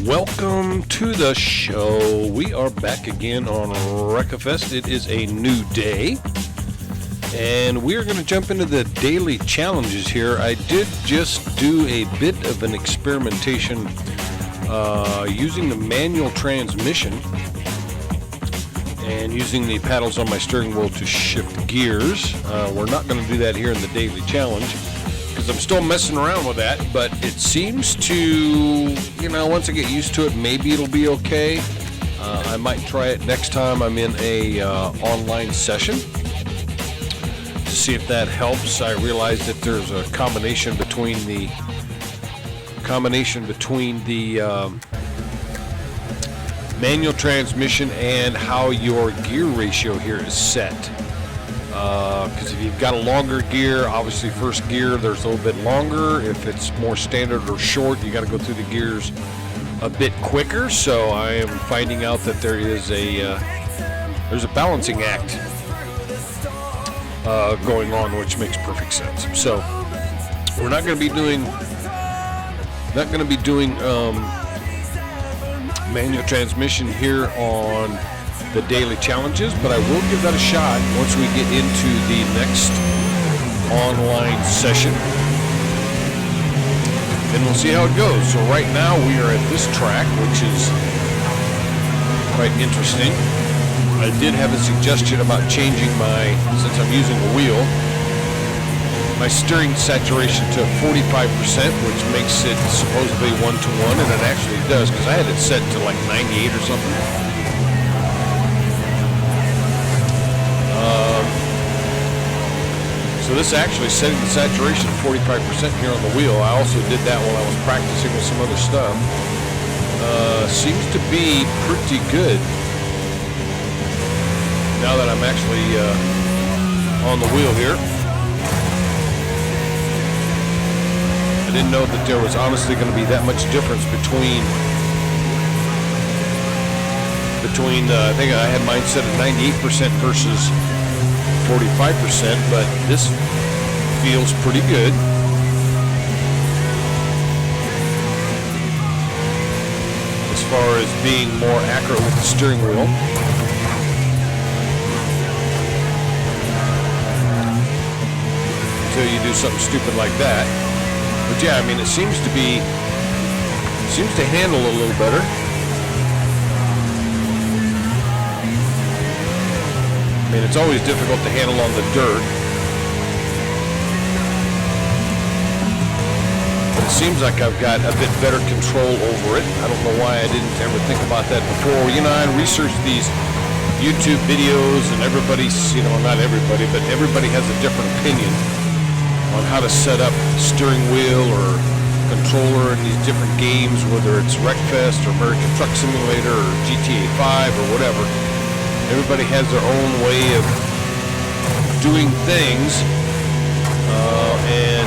Welcome to the show. We are back again on WreckFest. It is a new day, and we are going to jump into the daily challenges here. I did just do a bit of an experimentation using the manual transmission and using the paddles on my steering wheel to shift gears. We're not going to do that here in the daily challenge because I'm still messing around with that, but it seems to, once I get used to it, maybe it'll be okay. I might try it next time I'm in a online session to see if that helps. I realize that there's a combination between the manual transmission and how your gear ratio here is set. Because if you've got a longer gear, obviously first gear there's a little bit longer. If it's more standard or short, you got to go through the gears a bit quicker. So I am finding out that there's a balancing act going on, which makes perfect sense. So we're not going to be doing manual transmission here on the daily challenges, but I will give that a shot once we get into the next online session, and we'll see how it goes. So right now we are at this track, which is quite interesting. I did have a suggestion about changing since I'm using a wheel, my steering saturation to 45%, which makes it supposedly 1-to-1, and it actually does, because I had it set to like 98 or something. So this actually setting the saturation to 45% here on the wheel. I also did that while I was practicing with some other stuff. Seems to be pretty good now that I'm actually on the wheel here. I didn't know that there was honestly going to be that much difference between I think I had mine set at 98% versus 45%, but this feels pretty good. As far as being more accurate with the steering wheel. Until you do something stupid like that. But yeah, I mean, it seems to handle a little better. I mean, it's always difficult to handle on the dirt. But it seems like I've got a bit better control over it. I don't know why I didn't ever think about that before. I researched these YouTube videos, and everybody's, not everybody, but everybody has a different opinion on how to set up steering wheel or controller in these different games, whether it's WreckFest or American Truck Simulator or GTA 5 or whatever. Everybody has their own way of doing things, and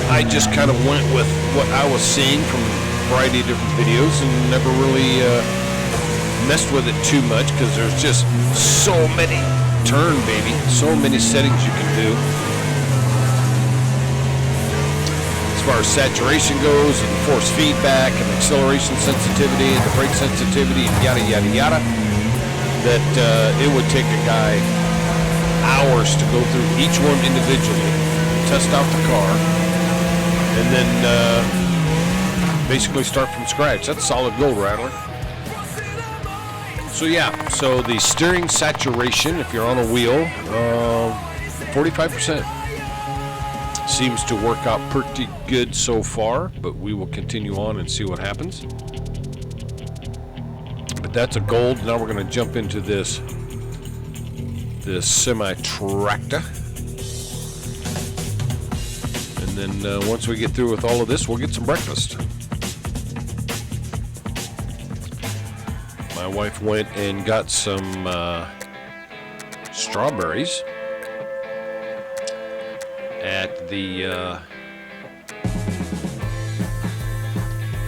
I just kind of went with what I was seeing from a variety of different videos and never really messed with it too much because there's just so many so many settings you can do as far as saturation goes, and force feedback and acceleration sensitivity and the brake sensitivity and yada yada yada, that it would take a guy hours to go through each one individually, test out the car, and then basically start from scratch. That's solid gold, Rattler. So yeah, so the steering saturation, if you're on a wheel, 45%. Seems to work out pretty good so far, but we will continue on and see what happens. But that's a gold. Now we're going to jump into this semi-tractor. And then once we get through with all of this, we'll get some breakfast. My wife went and got some strawberries at the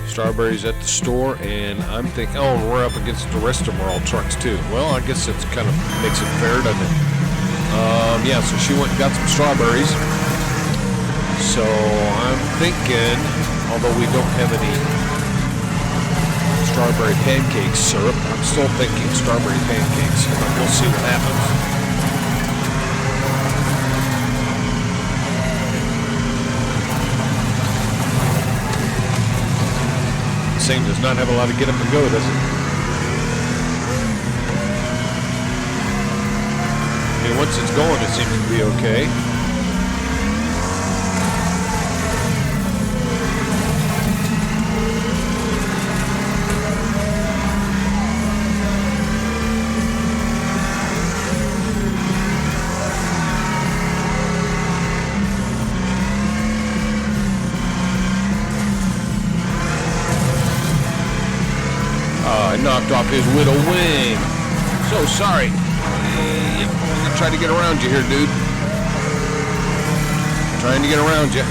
strawberries at the store, and I'm thinking, oh, we're up against the rest of them are all trucks too. Well, I guess it's kind of makes it fair, doesn't it? Yeah, so she went and got some strawberries. So I'm thinking, although we don't have any strawberry pancake syrup. I'm still thinking strawberry pancakes, but we'll see what happens. This thing does not have a lot of get up and go, does it? I mean, once it's going, it seems to be okay. I knocked off his widow wing. So sorry. Yep, I'm gonna try to get around you here, dude. Trying to get around you.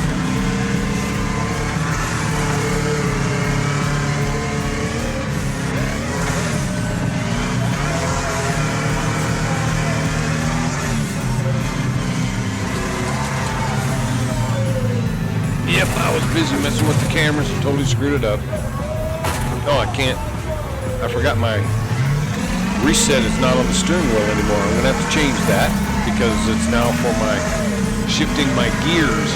Yep, I was busy messing with the cameras and totally screwed it up. Oh, I can't. I forgot my reset is not on the steering wheel anymore. I'm gonna have to change that because it's now for my shifting my gears.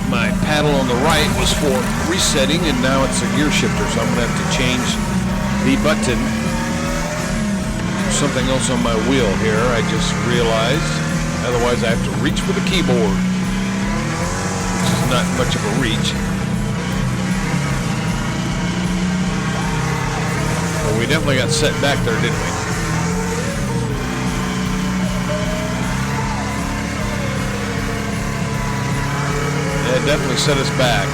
My paddle on the right was for resetting and now it's a gear shifter, so I'm gonna have to change the button. Something else on my wheel here, I just realized. Otherwise I have to reach for the keyboard, which is not much of a reach. We definitely got set back there, didn't we? Yeah, it definitely set us back.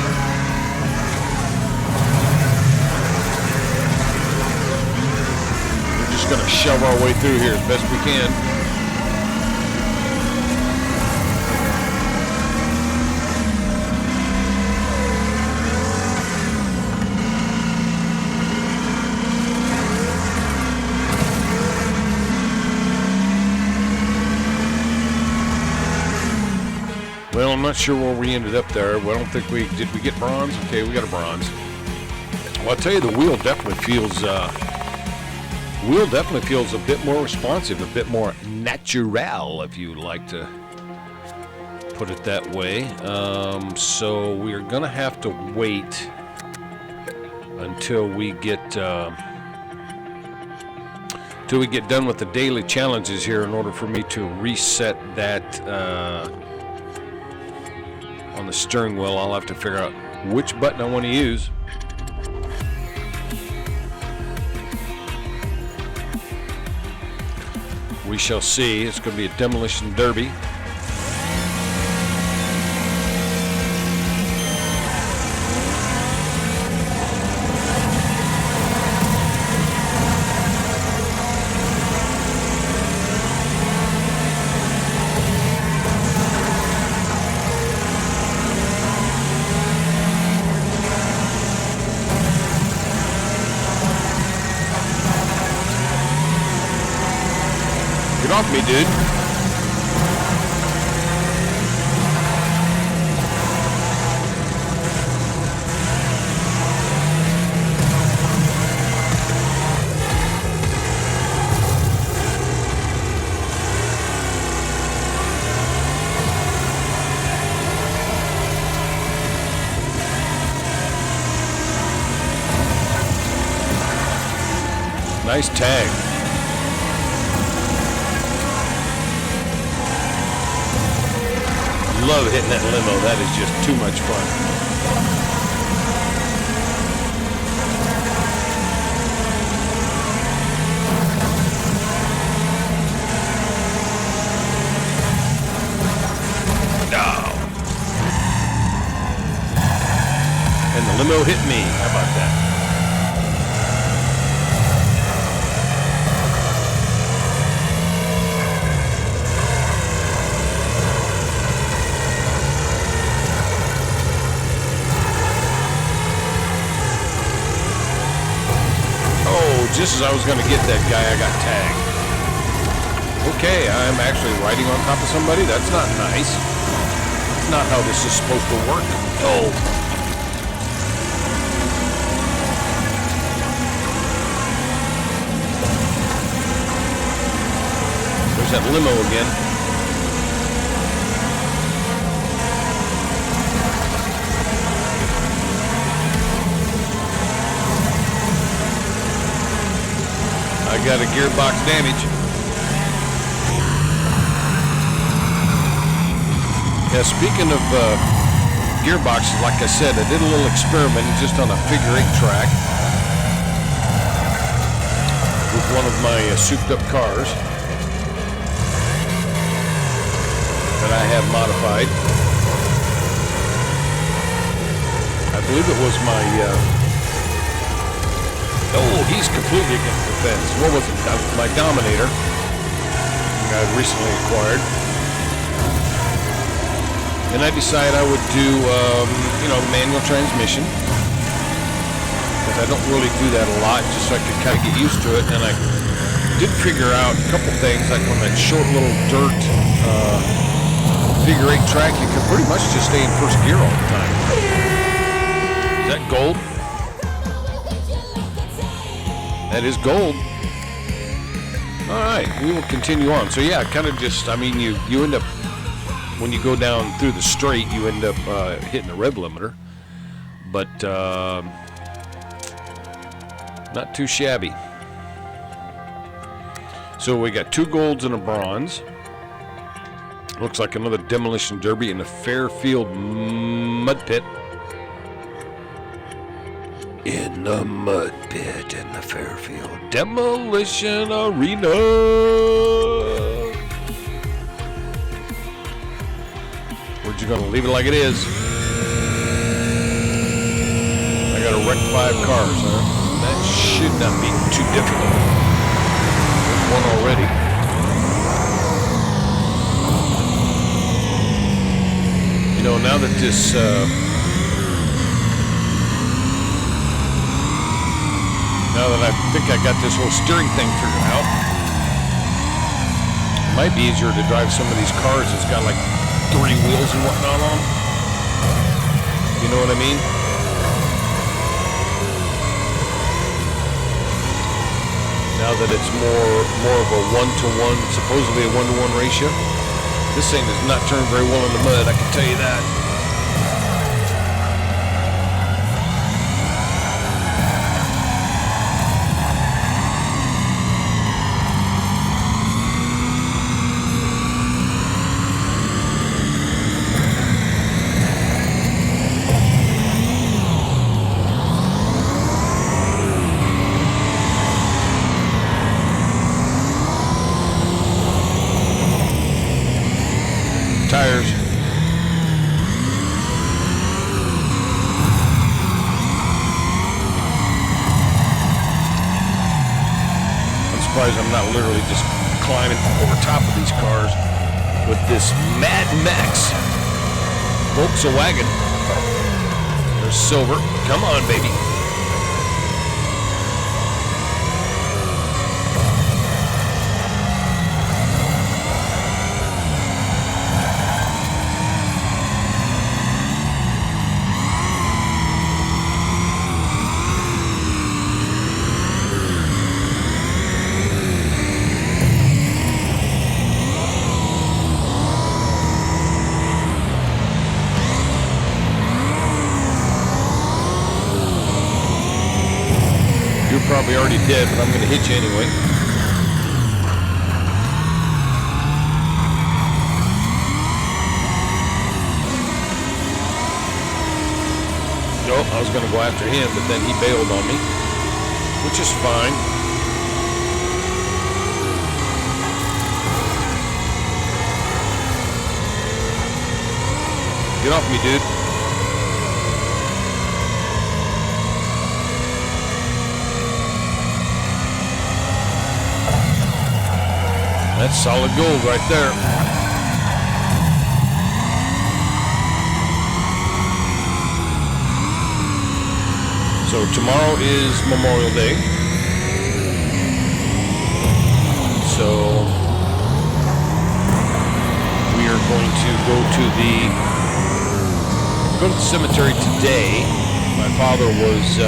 We're just going to shove our way through here as best we can. Well, I'm not sure where we ended up there. Well, I don't think did we get bronze? Okay, we got a bronze. Well, I'll tell you, the wheel definitely feels a bit more responsive, a bit more natural, if you like to put it that way. So we're gonna have to wait until we get done with the daily challenges here in order for me to reset that. On the steering wheel, I'll have to figure out which button I want to use. We shall see. It's going to be a demolition derby. Get off me, dude. Nice tag. Love hitting that limo. That is just too much fun. No. And the limo hit me. How about that? Just as I was going to get that guy, I got tagged. Okay, I'm actually riding on top of somebody? That's not nice. That's not how this is supposed to work. Oh. there's that limo again. I got a gearbox damage. Yeah, speaking of gearboxes, like I said, I did a little experiment just on a figure 8 track with one of my souped up cars that I have modified. I believe it was my oh, he's completely against the fence. What was it? My Dominator I recently acquired. And I decided I would do, manual transmission. Because I don't really do that a lot, just so I could kind of get used to it. And I did figure out a couple things, like on that short little dirt figure 8 track, you could pretty much just stay in first gear all the time. Is that gold? That is gold. All right, we will continue on. So yeah, kind of just, you end up, when you go down through the straight, you end up hitting the rev limiter, but not too shabby. So we got 2 golds and a bronze. Looks like another demolition derby in the Fairfield mud pit. In the mud pit in the Fairfield Demolition Arena. We're just gonna leave it like it is. I gotta wreck 5 cars, huh? That should not be too difficult. There's one already. You know, now that this now that I think I got this whole steering thing figured out, it might be easier to drive some of these cars that's got like 3 wheels and whatnot on them. You know what I mean? Now that it's more of a 1-to-1, supposedly a 1-to-1 ratio. This thing does not turn very well in the mud, I can tell you that. Tires. I'm surprised I'm not literally just climbing over top of these cars with this Mad Max Volkswagen. There's silver. Come on, baby. You're probably already dead, but I'm going to hit you anyway. Nope, I was going to go after him, but then he bailed on me, which is fine. Get off me, dude. That's solid gold right there. So tomorrow is Memorial Day. So we are going to go to the cemetery today. My father was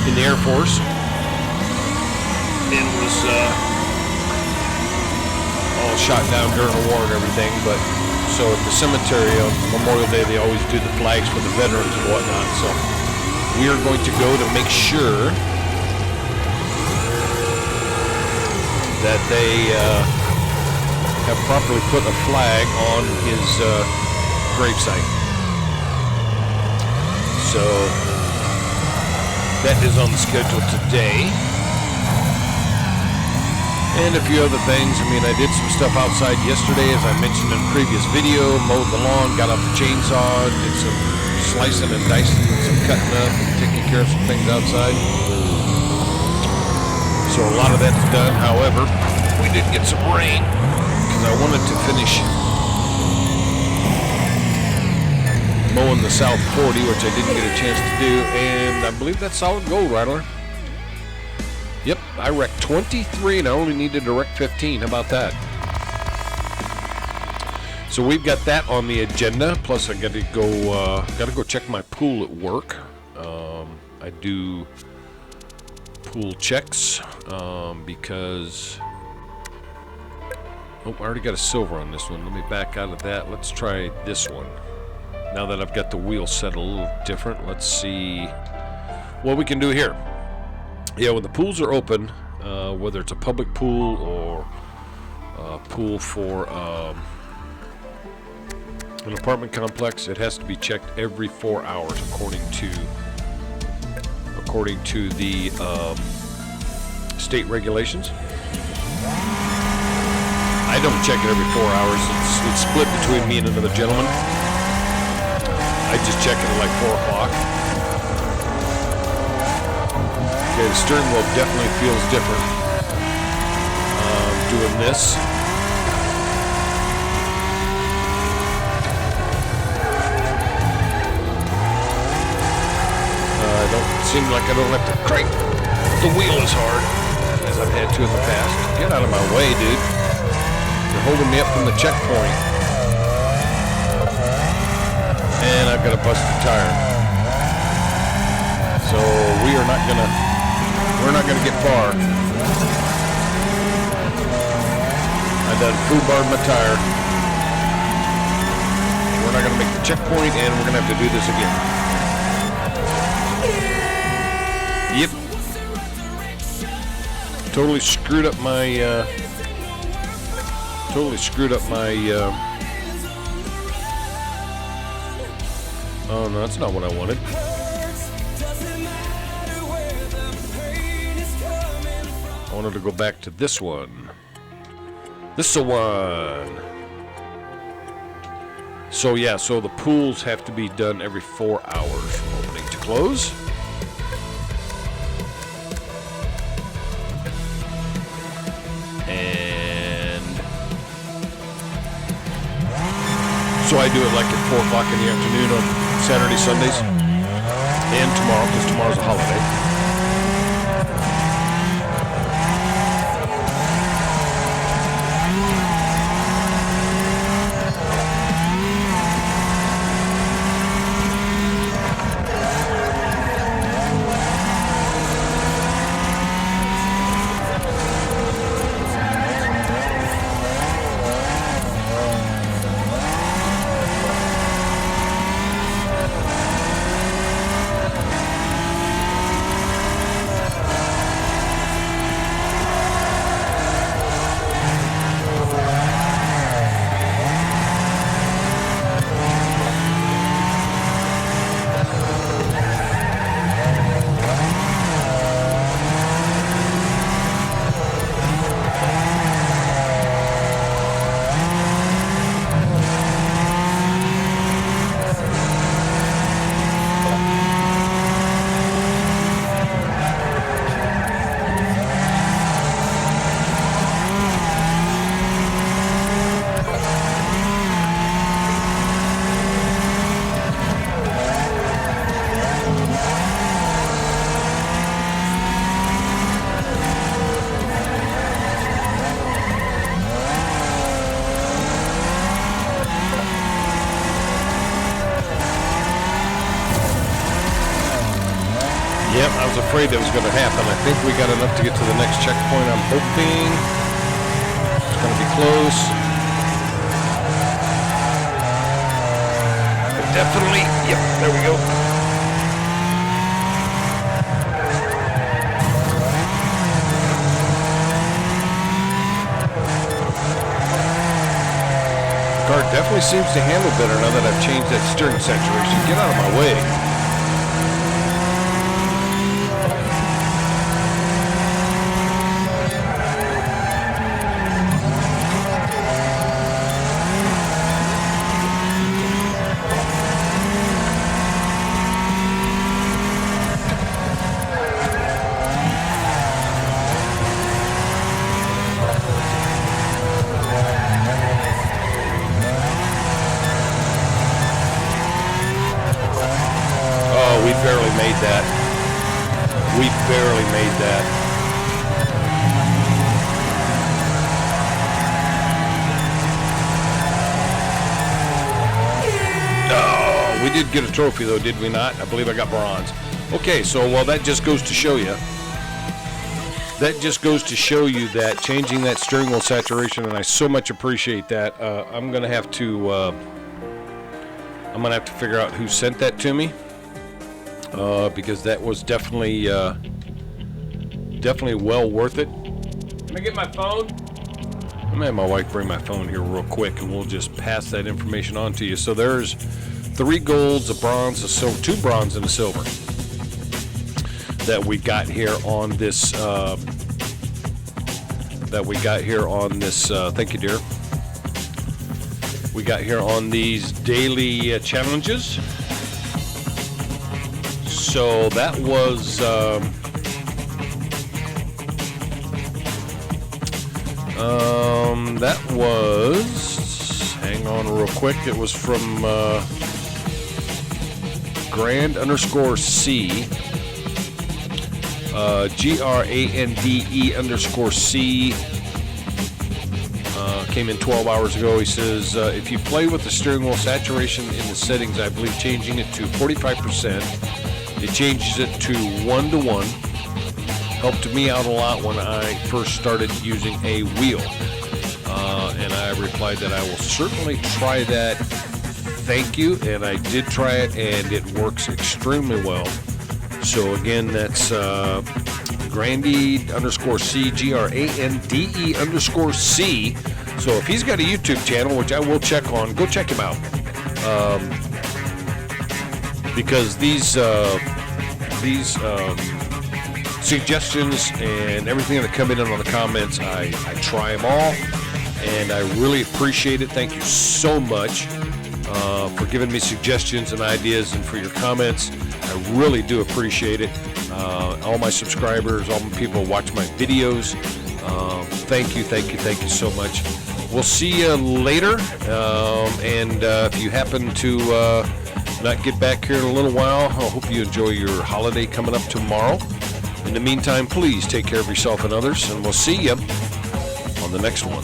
in the Air Force. And was all shot down during the war and everything. But so at the cemetery on Memorial Day, they always do the flags for the veterans and whatnot. So we are going to go to make sure that they have properly put a flag on his gravesite. So that is on the schedule today. And a few other things. I mean, I did some stuff outside yesterday, as I mentioned in a previous video. Mowed the lawn, got out the chainsaw, did some slicing and dicing and some cutting up and taking care of some things outside. So a lot of that's done. However, we did get some rain because I wanted to finish mowing the South 40, which I didn't get a chance to do. And I believe that's solid gold, Rattler. Yep, I wrecked 23 and I only needed to wreck 15. How about that? So we've got that on the agenda. Plus, I got to go check my pool at work. I do pool checks because I already got a silver on this one. Let me back out of that. Let's try this one. Now that I've got the wheel set a little different, let's see what we can do here. Yeah, when the pools are open, whether it's a public pool or a pool for an apartment complex, it has to be checked every 4 hours according to the state regulations. I don't check it every 4 hours. It's split between me and another gentleman. I just check it at like 4 o'clock. Okay, the steering wheel definitely feels different doing this. Seems like I don't have to crank the wheel as hard as I've had to in the past. Get out of my way, dude. You're holding me up from the checkpoint. And I've got a busted tire. So we're not gonna get far. I done foobarred my tire. We're not gonna make the checkpoint, and we're gonna have to do this again. Yep. Totally screwed up my oh no, that's not what I wanted. I wanted to go back to this one. This is the one. So yeah, so the pools have to be done every 4 hours from opening to close. So I do it like at 4 o'clock in the afternoon on Saturday, Sundays, and tomorrow, because tomorrow's a holiday. Yep, I was afraid that was going to happen. I think we got enough to get to the next checkpoint. I'm hoping it's going to be close. Definitely, yep, there we go. The car definitely seems to handle better now that I've changed that steering saturation. Get out of my way. We barely made that. We barely made that. Oh, we did get a trophy though, did we not? I believe I got bronze. Okay, so well, that just goes to show you. That just goes to show you that changing that steering wheel saturation, and I so much appreciate that. I'm gonna have to figure out who sent that to me. Because that was definitely well worth it. Can I get my phone? I'm gonna have my wife bring my phone here real quick, and we'll just pass that information on to you. So there's 3 golds, a bronze, a silver, 2 bronze, and a silver that we got here on this. Thank you, dear. We got here on these daily challenges. So that was hang on real quick, it was from Grand_C, GRANDE_C, came in 12 hours ago. He says, if you play with the steering wheel saturation in the settings, I believe changing it to 45%, it changes it to 1:1. Helped me out a lot when I first started using a wheel. And I replied that I will certainly try that. Thank you. And I did try it, and it works extremely well. So again, that's Grande_C, GRANDE_C. So if he's got a YouTube channel, which I will check on, go check him out. Because these suggestions and everything that come in on the comments, I try them all, and I really appreciate it. Thank you so much for giving me suggestions and ideas, and for your comments. I really do appreciate it. All my subscribers, all my people who watch my videos, thank you so much. We'll see you later, and if you happen to not get back here in a little while, I hope you enjoy your holiday coming up tomorrow. In the meantime, please take care of yourself and others, and we'll see you on the next one.